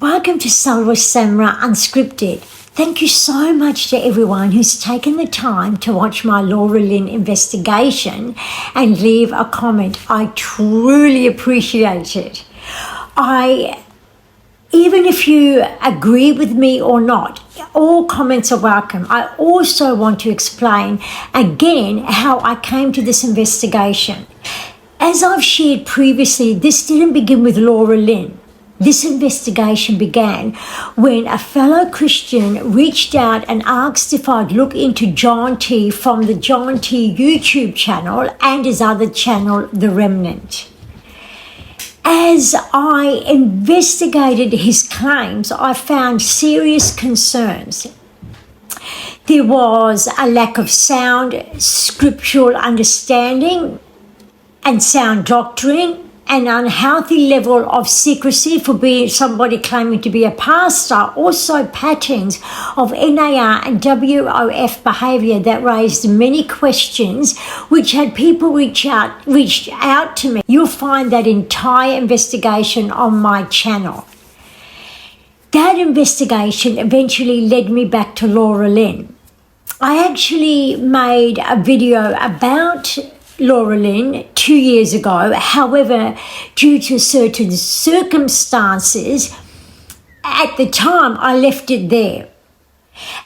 Welcome to 𝐂𝐨𝐿 Unscripted. Thank you so much to everyone who's taken the time to watch my Laura Lynn investigation and leave a comment. I truly appreciate it. Even if you agree with me or not, all comments are welcome. I also want to explain again how I came to this investigation. As I've shared previously, this didn't begin with Laura Lynn. This investigation began when a fellow Christian reached out and asked if I'd look into John T from the John T YouTube channel and his other channel, The Remnant. As I investigated his claims, I found serious concerns. There was a lack of sound scriptural understanding and sound doctrine, an unhealthy level of secrecy for being somebody claiming to be a pastor, also patterns of NAR and WOF behaviour that raised many questions, which had people reached out to me. You'll find that entire investigation on my channel. That investigation eventually led me back to Laura Lynn. I actually made a video about Laura Lynn 2 years ago. However, due to certain circumstances, at the time I left it there.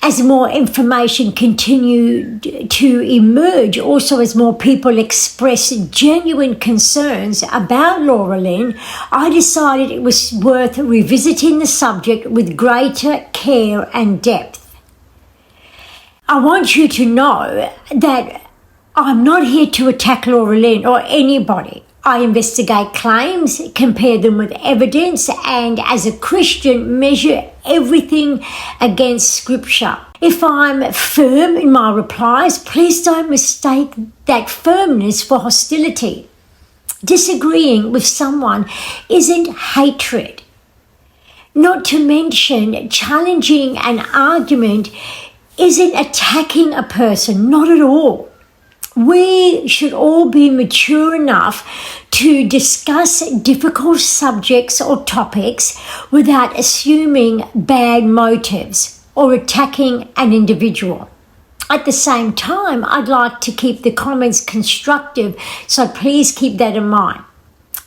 As more information continued to emerge, also as more people expressed genuine concerns about Laura Lynn, I decided it was worth revisiting the subject with greater care and depth. I want you to know that I'm not here to attack Laura Lynn or anybody. I investigate claims, compare them with evidence, and as a Christian, measure everything against Scripture. If I'm firm in my replies, please don't mistake that firmness for hostility. Disagreeing with someone isn't hatred. Not to mention, challenging an argument isn't attacking a person, not at all. We should all be mature enough to discuss difficult subjects or topics without assuming bad motives or attacking an individual. At the same time, I'd like to keep the comments constructive, so please keep that in mind.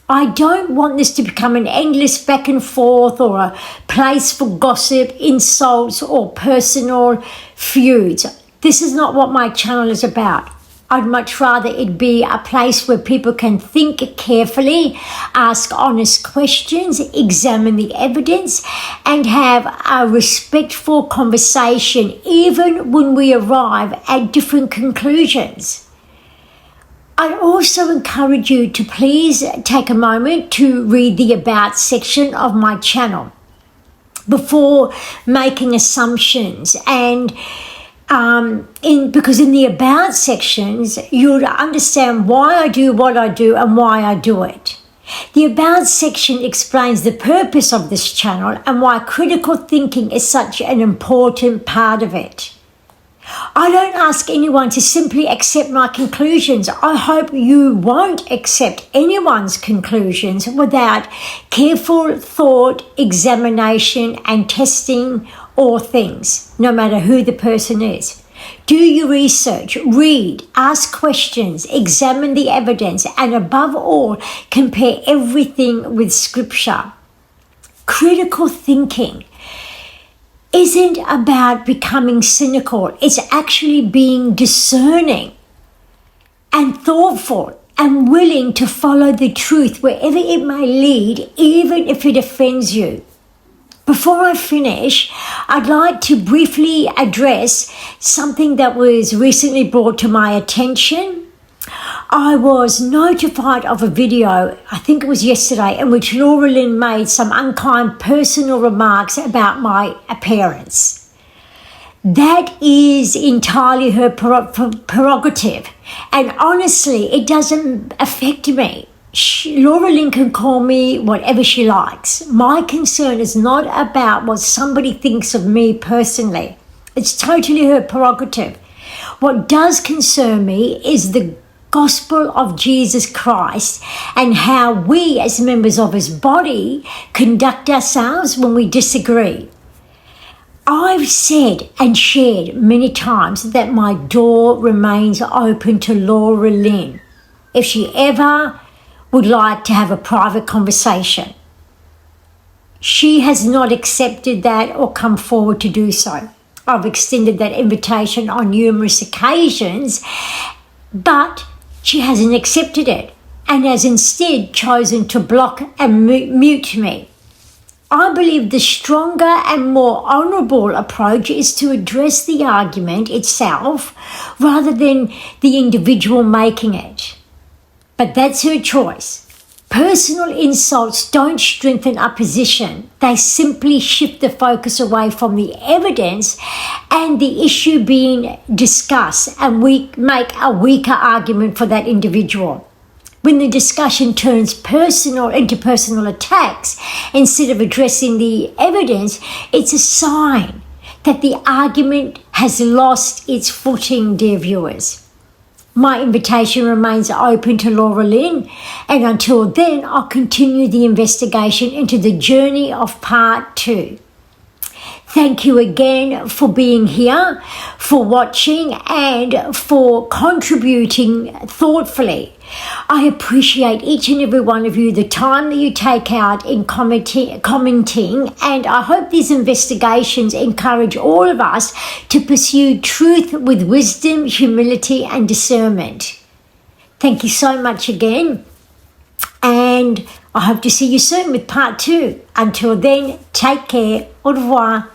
I don't want this to become an endless back and forth or a place for gossip, insults, or personal feuds. This is not what my channel is about. I'd much rather it be a place where people can think carefully, ask honest questions, examine the evidence, and have a respectful conversation even when we arrive at different conclusions. I also encourage you to please take a moment to read the About section of my channel before making assumptions, and because in the About sections, you'll understand why I do what I do and why I do it. The About section explains the purpose of this channel and why critical thinking is such an important part of it. I don't ask anyone to simply accept my conclusions. I hope you won't accept anyone's conclusions without careful thought, examination, and testing all things, no matter who the person is. Do your research, read, ask questions, examine the evidence, and above all, compare everything with Scripture. Critical thinking isn't about becoming cynical. It's actually being discerning and thoughtful and willing to follow the truth wherever it may lead, even if it offends you. Before I finish, I'd like to briefly address something that was recently brought to my attention. I was notified of a video, I think it was yesterday, in which Laura Lynn made some unkind personal remarks about my appearance. That is entirely her prerogative, and honestly, it doesn't affect me. Laura Lynn can call me whatever she likes. My concern is not about what somebody thinks of me personally. It's totally her prerogative. What does concern me is the gospel of Jesus Christ and how we as members of his body conduct ourselves when we disagree. I've said and shared many times that my door remains open to Laura Lynn if she ever would like to have a private conversation. She has not accepted that or come forward to do so. I've extended that invitation on numerous occasions, but she hasn't accepted it and has instead chosen to block and mute me. I believe the stronger and more honourable approach is to address the argument itself rather than the individual making it. But that's her choice. Personal insults don't strengthen our position. They simply shift the focus away from the evidence and the issue being discussed, and we make a weaker argument for that individual. When the discussion turns into personal attacks instead of addressing the evidence, it's a sign that the argument has lost its footing, dear viewers. My invitation remains open to Laura Lynn, and until then, I'll continue the investigation into the journey of part 2. Thank you again for being here, for watching, and for contributing thoughtfully. I appreciate each and every one of you, the time that you take out in commenting, and I hope these investigations encourage all of us to pursue truth with wisdom, humility, and discernment. Thank you so much again, and I hope to see you soon with part 2. Until then, take care. Au revoir.